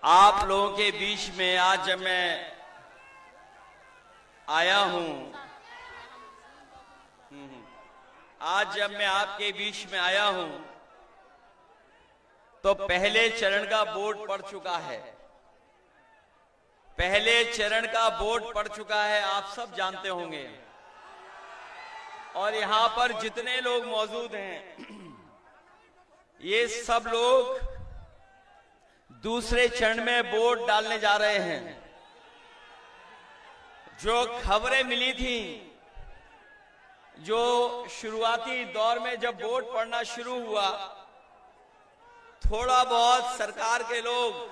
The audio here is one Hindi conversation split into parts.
आप लोगों के बीच में आज जब मैं आया हूं, आज जब मैं आपके बीच में आया हूं तो पहले चरण का बोर्ड पड़ चुका है। पहले चरण का बोर्ड पड़ चुका है, आप सब जानते होंगे। और यहां पर जितने लोग मौजूद हैं, ये सब लोग दूसरे चरण में वोट डालने जा रहे हैं। जो खबरें मिली थी, जो शुरुआती दौर में जब वोट पड़ना शुरू हुआ, थोड़ा बहुत सरकार के लोग,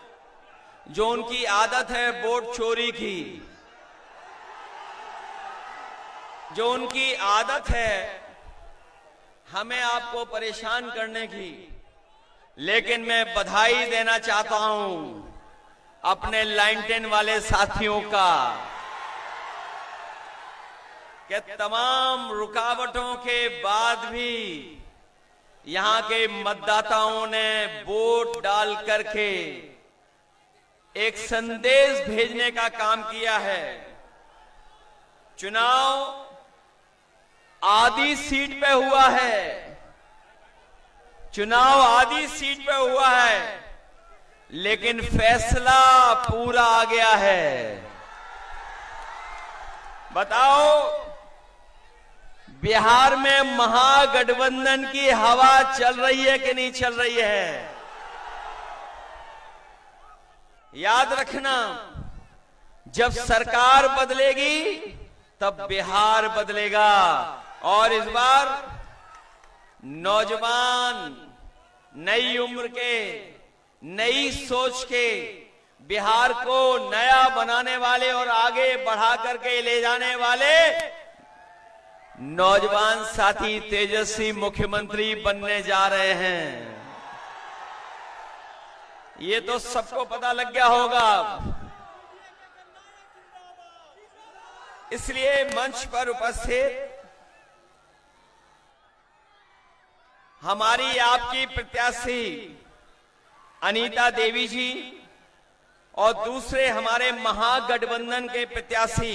जो उनकी आदत है वोट चोरी की, जो उनकी आदत है हमें आपको परेशान करने की, लेकिन मैं बधाई देना चाहता हूं अपने लाइन 10 वाले साथियों का कि तमाम रुकावटों के बाद भी यहां के मतदाताओं ने वोट डाल करके एक संदेश भेजने का काम किया है। चुनाव आधी सीट पे हुआ है, चुनाव आधी सीट पे हुआ है, लेकिन फैसला पूरा आ गया है। बताओ, बिहार में महागठबंधन की हवा चल रही है कि नहीं चल रही है? याद रखना, जब सरकार बदलेगी तब बिहार बदलेगा। और इस बार नौजवान, नई उम्र के, नई सोच के, बिहार को नया बनाने वाले और आगे बढ़ा करके ले जाने वाले नौजवान साथी तेजस्वी मुख्यमंत्री बनने जा रहे हैं। ये तो सबको पता लग गया होगा। इसलिए मंच पर उपस्थित हमारी आपकी प्रत्याशी अनीता देवी जी और दूसरे हमारे महागठबंधन के प्रत्याशी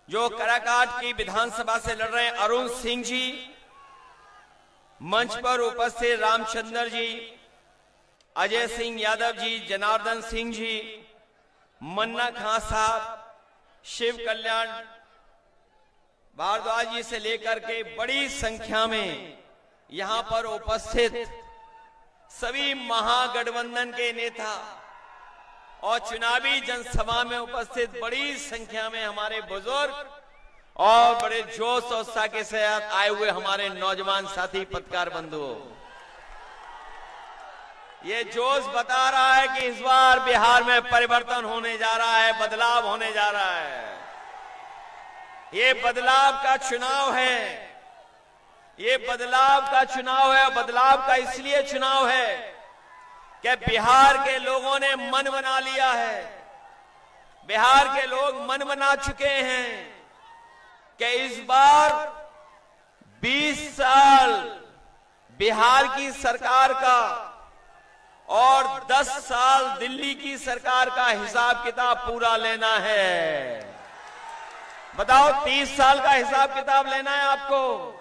जो काराकाट की विधानसभा से लड़ रहे हैं, अरुण सिंह जी, मंच पर उपस्थित रामचंद्र जी, अजय सिंह यादव जी, जनार्दन सिंह जी, मन्ना खां साहब, शिव कल्याण भारद्वाज जी से लेकर के बड़ी संख्या में यहां पर उपस्थित सभी महागठबंधन के नेता और चुनावी जनसभा में उपस्थित बड़ी संख्या में हमारे बुजुर्ग और बड़े जोश और उत्साह के साथ आए हुए हमारे नौजवान साथी पत्रकार बंधुओं, ये जोश बता रहा है कि इस बार बिहार में परिवर्तन होने जा रहा है, बदलाव होने जा रहा है। ये बदलाव का चुनाव है, ये बदलाव का चुनाव है। बदलाव का इसलिए चुनाव है कि बिहार के लोगों ने मन बना लिया है, बिहार के लोग मन बना चुके हैं कि इस बार 20 साल बिहार की सरकार का और 10 साल दिल्ली की सरकार का हिसाब किताब पूरा लेना है। बताओ, 30 साल का हिसाब किताब लेना है आपको।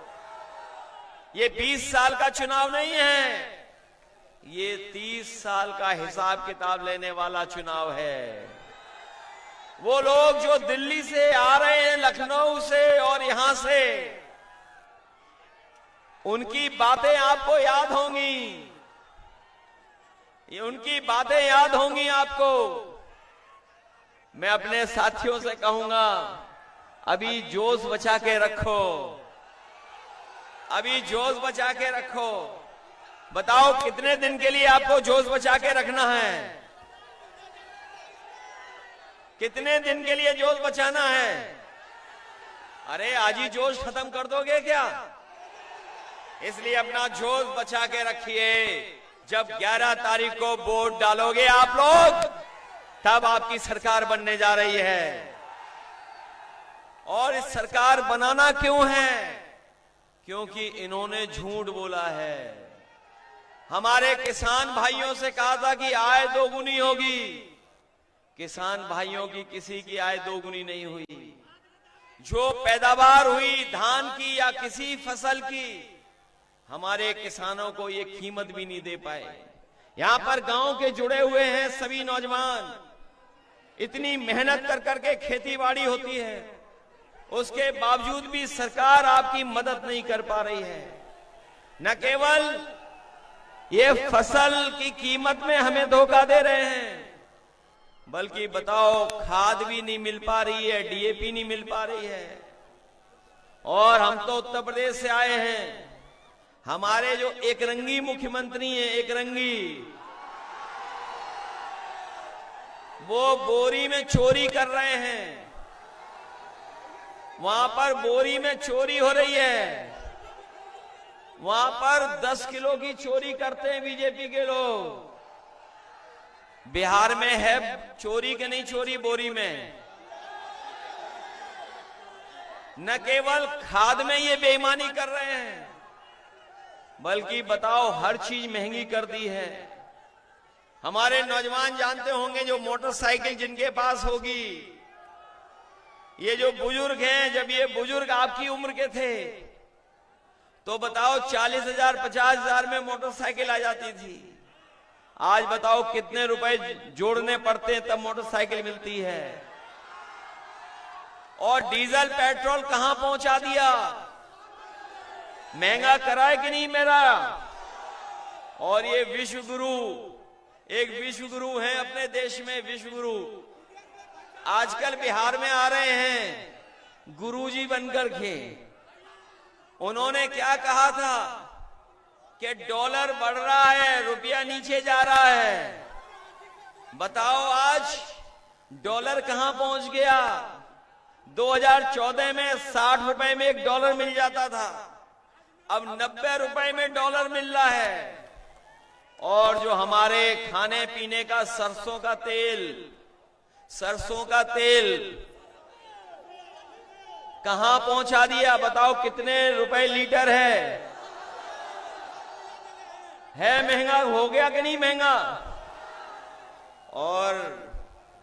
ये 20 साल का चुनाव नहीं है, ये 30 साल का हिसाब किताब लेने वाला चुनाव है। वो लोग जो दिल्ली से आ रहे हैं, लखनऊ से और यहां से, उनकी बातें आपको याद होंगी, उनकी बातें याद होंगी आपको। मैं अपने साथियों से कहूंगा, अभी जोश बचा के रखो, अभी जोश बचा के रखो। बताओ, कितने दिन के लिए आपको जोश बचा के रखना है? कितने दिन के लिए जोश बचाना है? अरे आज ही जोश खत्म कर दोगे क्या? इसलिए अपना जोश बचा के रखिए। जब 11 तारीख को वोट डालोगे आप लोग, तब आपकी सरकार बनने जा रही है। और इस सरकार बनाना क्यों है? क्योंकि इन्होंने झूठ बोला है। हमारे किसान भाइयों से कहा था कि आय दोगुनी होगी। किसान भाइयों की किसी की आय दोगुनी नहीं हुई। जो पैदावार हुई धान की या किसी फसल की, हमारे किसानों को ये कीमत भी नहीं दे पाए। यहां पर गांव के जुड़े हुए हैं सभी नौजवान, इतनी मेहनत कर करके खेती बाड़ी होती है, उसके बावजूद भी सरकार आपकी मदद नहीं कर पा रही है। न केवल ये फसल की कीमत में हमें धोखा दे रहे हैं, बल्कि बताओ खाद भी नहीं मिल पा रही है, डीएपी नहीं मिल पा रही है। और हम तो उत्तर प्रदेश से आए हैं, हमारे जो एक रंगी मुख्यमंत्री हैं, एक रंगी, वो बोरी में चोरी कर रहे हैं। वहां पर बोरी में चोरी हो रही है, वहां पर 10 किलो की चोरी करते हैं बीजेपी के लोग। बिहार में है चोरी के नहीं चोरी बोरी में। न केवल खाद में ये बेईमानी कर रहे हैं, बल्कि बताओ हर चीज महंगी कर दी है। हमारे नौजवान जानते होंगे, जो मोटरसाइकिल जिनके पास होगी, ये जो बुजुर्ग हैं, जब ये बुजुर्ग आपकी उम्र के थे तो बताओ 40,000 50,000 में मोटरसाइकिल आ जाती थी। आज बताओ कितने रुपए जोड़ने पड़ते हैं तब मोटरसाइकिल मिलती है। और डीजल पेट्रोल कहां पहुंचा दिया, महंगा करा है कि नहीं मेरा। और ये विश्व गुरु, एक विश्व गुरु हैं अपने देश में, विश्व गुरु आजकल बिहार में आ रहे हैं गुरुजी बनकर के। उन्होंने क्या कहा था कि डॉलर बढ़ रहा है, रुपया नीचे जा रहा है। बताओ आज डॉलर कहां पहुंच गया। 2014 में 60 रुपए में एक डॉलर मिल जाता था, अब 90 रुपए में डॉलर मिल रहा है। और जो हमारे खाने पीने का सरसों का तेल कहां पहुंचा दिया, बताओ कितने रुपए लीटर है महंगा हो गया कि नहीं महंगा। और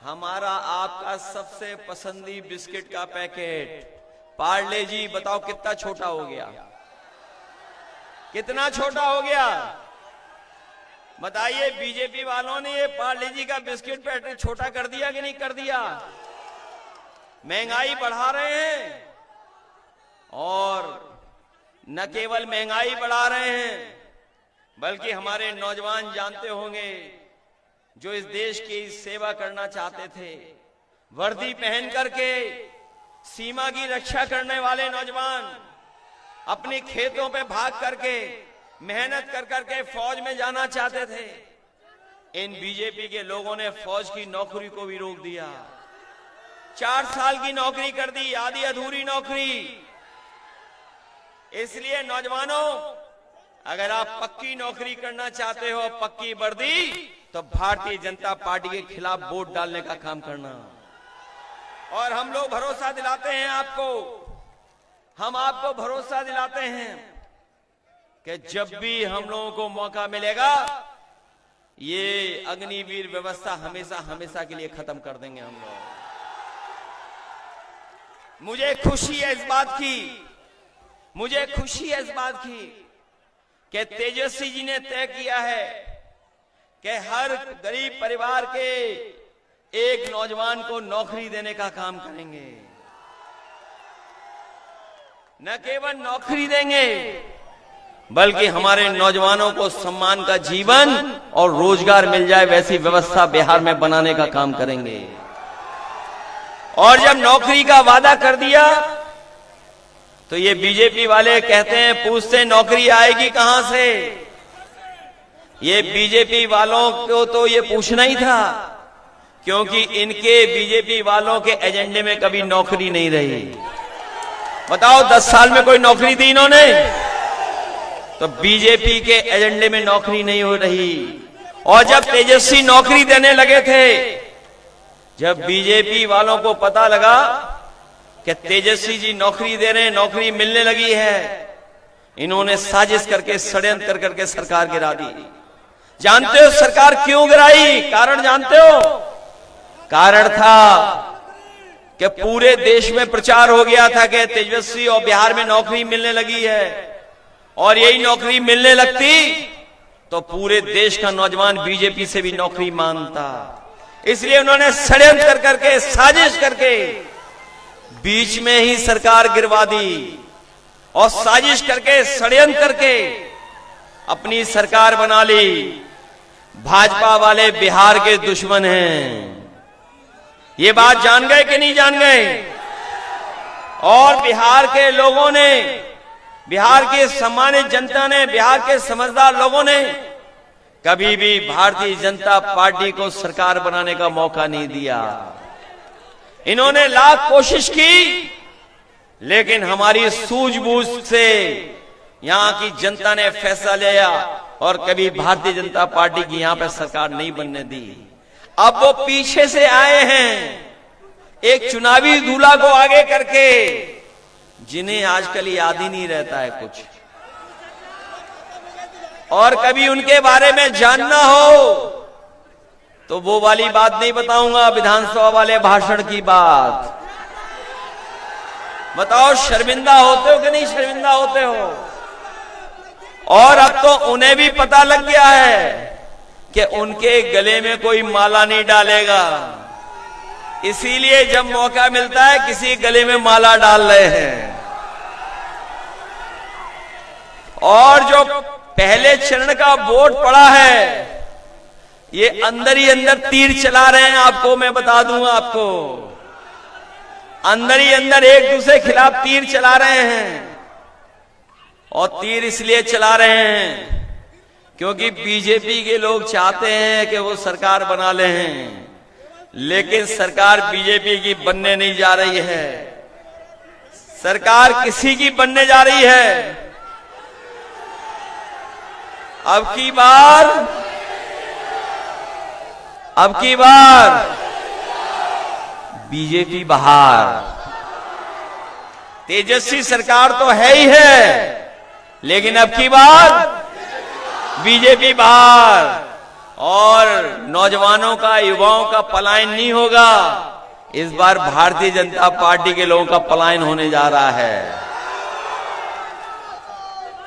हमारा आपका सबसे पसंदी बिस्किट का पैकेट पार्ले जी, बताओ कितना छोटा हो गया, कितना छोटा हो गया। बताइए बीजेपी वालों ने ये पार्ले जी का बिस्किट पैकेट छोटा कर दिया कि नहीं कर दिया। महंगाई बढ़ा रहे हैं, और न केवल महंगाई बढ़ा रहे हैं, बल्कि हमारे नौजवान जानते होंगे, जो इस देश की सेवा करना चाहते थे, वर्दी पहन करके सीमा की रक्षा करने वाले नौजवान अपने खेतों पे भाग करके मेहनत कर करके फौज में जाना चाहते थे। इन बीजेपी के लोगों ने फौज की नौकरी को भी रोक दिया, 4 साल की नौकरी कर दी, आधी अधूरी नौकरी। इसलिए नौजवानों, अगर आप पक्की नौकरी करना चाहते हो, पक्की वर्दी, तो भारतीय जनता पार्टी के खिलाफ वोट डालने का काम करना। और हम लोग भरोसा दिलाते हैं आपको, हम आपको भरोसा दिलाते हैं कि जब भी हम लोगों को मौका मिलेगा, ये अग्निवीर व्यवस्था हमेशा हमेशा के लिए खत्म कर देंगे हम लोग। मुझे खुशी है इस बात की, मुझे खुशी है इस बात की कि तेजस्वी जी ने तय किया है कि हर गरीब परिवार के एक नौजवान को नौकरी देने का काम करेंगे। न केवल नौकरी देंगे, बल्कि हमारे नौजवानों को सम्मान का जीवन और रोजगार मिल जाए, वैसी व्यवस्था बिहार में बनाने का काम करेंगे। और जब नौकरी का वादा कर दिया, तो ये बीजेपी वाले कहते हैं, पूछते नौकरी आएगी कहां से। ये बीजेपी वालों को तो ये पूछना ही था, क्योंकि इनके बीजेपी वालों के एजेंडे में कभी नौकरी नहीं रही। बताओ 10 साल में कोई नौकरी दी इन्होंने? तो बीजेपी के एजेंडे में नौकरी नहीं हो रही। और जब तेजस्वी नौकरी देने लगे थे, जब बीजेपी वालों को पता लगा कि तेजस्वी जी नौकरी दे रहे हैं, नौकरी मिलने लगी है, इन्होंने साजिश करके षड्यंत्र करके सरकार गिरा दी। जानते हो सरकार क्यों गिराई? कारण जानते हो? कारण था कि पूरे देश में प्रचार हो गया था कि तेजस्वी और बिहार में नौकरी मिलने लगी है, और यही नौकरी मिलने लगती तो पूरे देश का नौजवान बीजेपी से भी नौकरी मांगता। इसलिए उन्होंने षड्यंत्र करके, साजिश करके बीच में ही सरकार गिरवा दी, और साजिश करके, षड्यंत्र करके अपनी सरकार बना ली। भाजपा वाले बिहार के दुश्मन हैं, ये बात जान गए कि नहीं जान गए? और बिहार के लोगों ने, बिहार की सम्मानित जनता ने, बिहार के समझदार लोगों ने कभी भी भारतीय जनता पार्टी को सरकार बनाने का मौका नहीं दिया। इन्होंने लाख कोशिश की, लेकिन हमारी सूझबूझ से यहां की जनता ने फैसला लिया और कभी भारतीय जनता पार्टी की यहां पर सरकार नहीं बनने दी। अब वो पीछे से आए हैं, एक चुनावी दूल्हा को आगे करके, जिन्हें आजकल याद ही नहीं रहता है कुछ, और कभी उनके बारे में जानना हो तो वो वाली बात नहीं बताऊंगा, विधानसभा वाले भाषण की बात। बताओ शर्मिंदा होते हो कि नहीं शर्मिंदा होते हो? और अब तो उन्हें भी पता लग गया है कि उनके गले में कोई माला नहीं डालेगा, इसीलिए जब मौका मिलता है किसी गले में माला डाल रहे हैं। और जो पहले चरण का वोट पड़ा है, ये अंदर ही अंदर तीर चला रहे हैं। आपको मैं बता दूंगा, आपको अंदर ही अंदर एक दूसरे के खिलाफ तीर चला रहे हैं। और तीर इसलिए चला रहे हैं क्योंकि बीजेपी के लोग चाहते हैं कि वो सरकार बना ले हैं, लेकिन सरकार बीजेपी की बनने नहीं जा रही है। सरकार किसी की बनने जा रही है? अब की बार बीजेपी बाहर। तेजस्वी सरकार तो है ही है, लेकिन अब की बार बीजेपी बाहर। और नौजवानों का, युवाओं का पलायन नहीं होगा, इस बार भारतीय जनता पार्टी के लोगों का पलायन होने जा रहा है।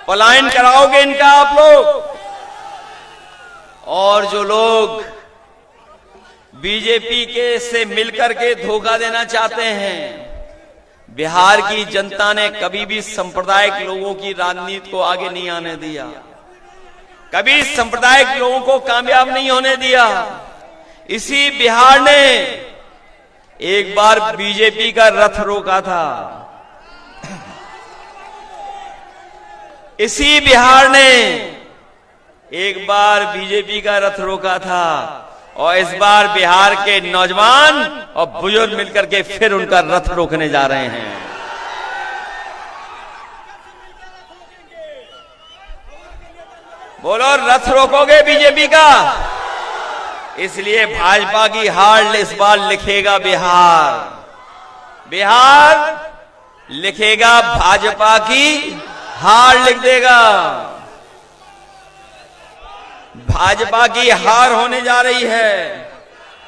पलायन कराओगे इनका आप लोग। और जो लोग बीजेपी के से मिलकर के धोखा देना चाहते हैं, बिहार की जनता ने कभी भी सांप्रदायिक लोगों की राजनीति को आगे नहीं आने दिया, कभी सांप्रदायिक लोगों को कामयाब नहीं होने दिया। इसी बिहार ने एक बार बीजेपी का रथ रोका था, इसी बिहार ने एक बार बीजेपी का रथ रोका था, और इस बार बिहार के नौजवान और बुजुर्ग मिलकर के फिर उनका रथ रोकने जा रहे हैं। बोलो, रथ रोकोगे बीजेपी का? इसलिए भाजपा की हार इस बार लिखेगा बिहार, बिहार लिखेगा भाजपा की हार लिख देगा। भाजपा की हार होने जा रही है,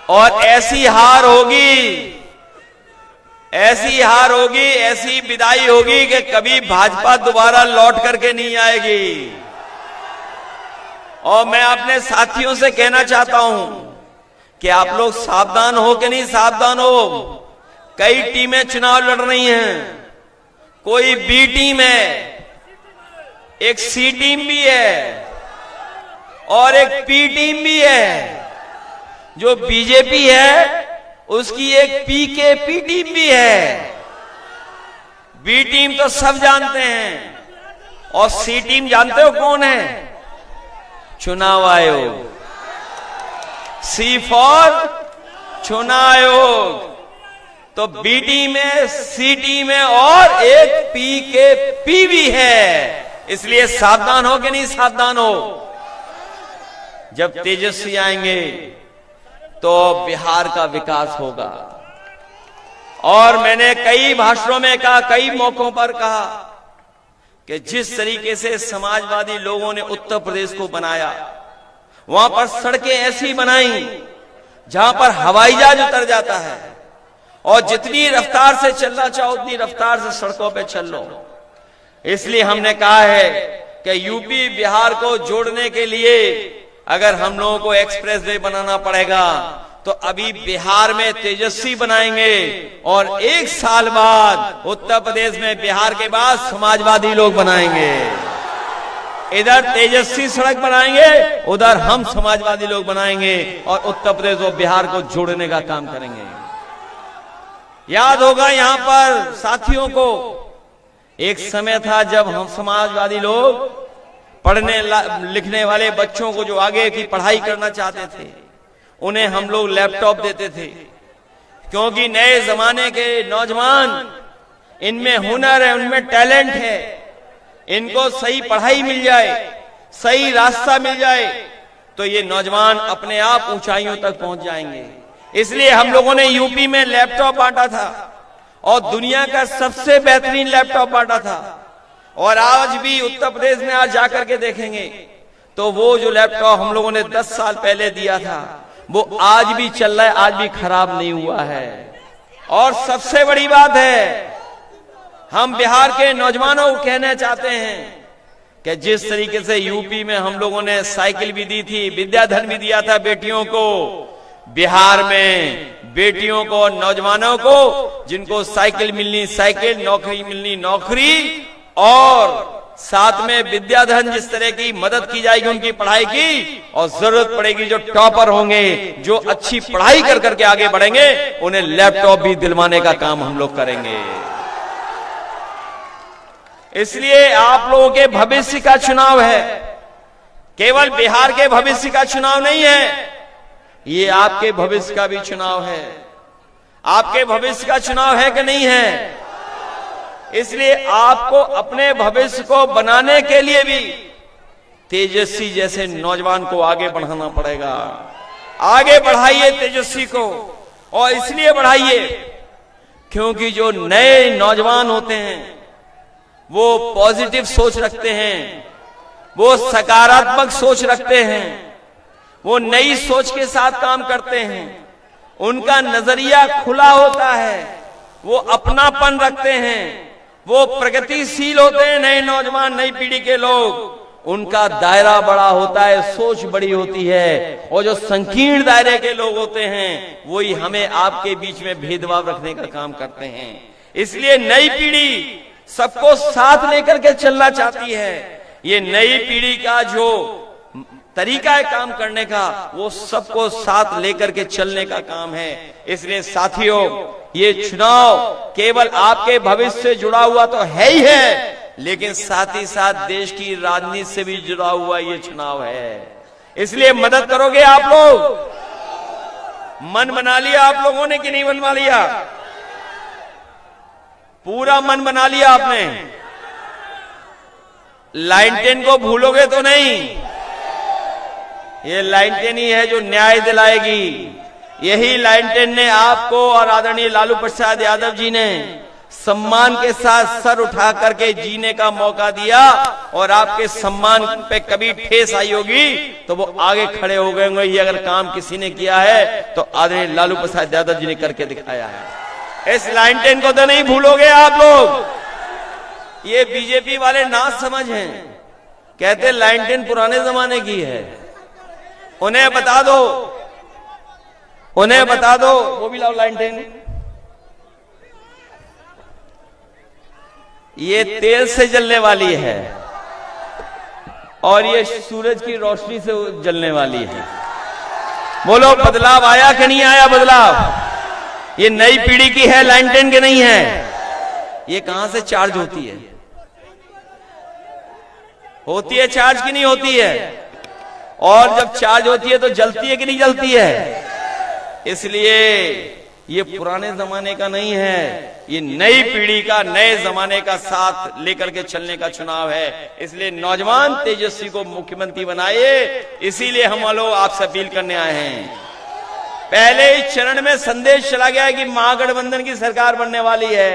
और ऐसी हार होगी, ऐसी हार होगी, ऐसी विदाई होगी कि कभी भाजपा दोबारा लौट करके नहीं आएगी। और मैं अपने साथियों से कहना चाहता हूं कि आप लोग सावधान हो कि नहीं सावधान हो। कई टीमें चुनाव लड़ रही हैं, कोई बी टीम है, एक सी टीम भी है, और एक पी टीम भी है। जो बीजेपी है उसकी एक पी के पी टीम भी है। बी टीम तो सब जानते हैं, और सी टीम जानते हो कौन है? चुनाव आयोग। सी फॉर चुनाव आयोग। तो बी टीम है, सी टीम है, और एक पी के पी भी है। इसलिए सावधान हो कि नहीं सावधान हो। जब तेजस्वी आएंगे तो बिहार का विकास होगा। और मैंने कई भाषणों में कहा, कई मौकों पर कहा कि जिस तरीके से समाजवादी लोगों ने उत्तर प्रदेश को बनाया, वहां पर सड़कें ऐसी बनाई जहां पर हवाई जहाज उतर जाता है और जितनी रफ्तार से चलना चाहो उतनी रफ्तार से सड़कों पे चल लो। इसलिए हमने कहा है कि यूपी बिहार को जोड़ने के लिए अगर हम लोगों को एक्सप्रेस वे बनाना पड़ेगा तो अभी बिहार में तेजस्वी बनाएंगे और 1 साल बाद उत्तर प्रदेश में बिहार के बाद समाजवादी लोग बनाएंगे। इधर तेजस्वी सड़क बनाएंगे, उधर हम समाजवादी लोग बनाएंगे और उत्तर प्रदेश और बिहार को जोड़ने का काम करेंगे। याद होगा यहां पर साथियों को, एक समय था जब हम समाजवादी लोग पढ़ने लिखने वाले बच्चों को जो आगे की पढ़ाई करना चाहते थे उन्हें हम लोग लैपटॉप देते थे, क्योंकि नए जमाने के नौजवान, इनमें हुनर है, उनमें टैलेंट है, इनको सही पढ़ाई मिल जाए, सही रास्ता मिल जाए तो ये नौजवान अपने आप ऊंचाइयों तक पहुंच जाएंगे। इसलिए हम लोगों ने यूपी में लैपटॉप बांटा था और दुनिया का सबसे बेहतरीन लैपटॉप बांटा था। और आज भी उत्तर प्रदेश में आज जाकर के देखेंगे तो वो जो लैपटॉप हम लोगों ने 10 साल पहले दिया था वो आज भी चल रहा है, आज भी खराब नहीं हुआ है। और सबसे बड़ी बात है, हम बिहार के नौजवानों को कहना चाहते हैं कि जिस तरीके से यूपी में हम लोगों ने साइकिल भी दी थी, विद्याधन भी दिया था बेटियों को, बिहार में बेटियों को, नौजवानों को जिनको साइकिल मिलनी साइकिल, नौकरी मिलनी नौकरी और साथ में विद्याधन, जिस तरह की मदद की जाएगी उनकी पढ़ाई की, और जरूरत पड़ेगी जो टॉपर होंगे, जो अच्छी पढ़ाई कर करके आगे बढ़ेंगे, उन्हें लैपटॉप भी दिलवाने का काम हम लोग करेंगे। इसलिए आप लोगों के भविष्य का चुनाव है, केवल बिहार के भविष्य का चुनाव नहीं है, ये आपके भविष्य का भी चुनाव है। आपके भविष्य का चुनाव है कि नहीं है? इसलिए आपको अपने भविष्य को बनाने के लिए भी तेजस्वी जैसे नौजवान को आगे बढ़ाना पड़ेगा। आगे बढ़ाइए तेजस्वी को, और इसलिए बढ़ाइए क्योंकि जो नए नौजवान होते हैं वो पॉजिटिव सोच रखते हैं, वो सकारात्मक सोच रखते हैं, वो नई सोच के साथ काम करते हैं, उनका नजरिया खुला होता है, वो अपनापन रखते हैं, वो प्रगतिशील होते हैं। नए नौजवान, नई पीढ़ी के लोग, उनका दायरा बड़ा होता है, सोच बड़ी होती है। और जो संकीर्ण दायरे के लोग होते हैं वही हमें आपके बीच में भेदभाव रखने का काम करते हैं। इसलिए नई पीढ़ी सबको साथ लेकर के चलना चाहती है। ये नई पीढ़ी का जो तरीका है काम करने का, वो सबको साथ लेकर के चलने का काम है। इसलिए साथियों, ये चुनाव केवल आपके भविष्य से जुड़ा हुआ तो है ही है, लेकिन साथ ही साथ देश की राजनीति से भी जुड़ा हुआ ये चुनाव है। इसलिए मदद करोगे आप लोग? मन बना लिया आप लोगों ने कि नहीं बनवा लिया? पूरा मन बना लिया आपने? लाइन 10 को भूलोगे तो नहीं? ये लाइन 10 ही है जो न्याय दिलाएगी। यही लाइन 10 ने आपको और आदरणीय लालू प्रसाद यादव जी ने सम्मान के साथ सर उठा करके जीने का मौका दिया, और आपके सम्मान पे कभी ठेस आई होगी तो वो आगे खड़े हो गए होंगे। ये अगर काम किसी ने किया है तो आदरणीय लालू प्रसाद यादव जी ने करके दिखाया है। इस लाइन 10 को तो नहीं भूलोगे आप लोग। ये बीजेपी वाले ना समझ हैं, कहते लाइन 10 पुराने जमाने की है। उन्हें बता दो, उन्हें बता दो, वो भी लाओ लाइन 10। ये तेल से जलने वाली है और ये सूरज की रोशनी से जलने वाली है। बोलो बदलाव आया कि नहीं आया बदलाव? ये नई पीढ़ी की है, लाइन 10 के नहीं है। ये कहां से चार्ज होती है? होती है चार्ज की नहीं होती है? और जब चार्ज होती है तो जलती है कि नहीं जलती है? इसलिए ये पुराने जमाने का नहीं है, ये नई पीढ़ी का, नए जमाने का साथ लेकर के चलने का चुनाव है। इसलिए नौजवान तेजस्वी को मुख्यमंत्री बनाइए। इसीलिए हम लोग आपसे अपील करने आए हैं। पहले इस चरण में संदेश चला गया है कि महागठबंधन की सरकार बनने वाली है।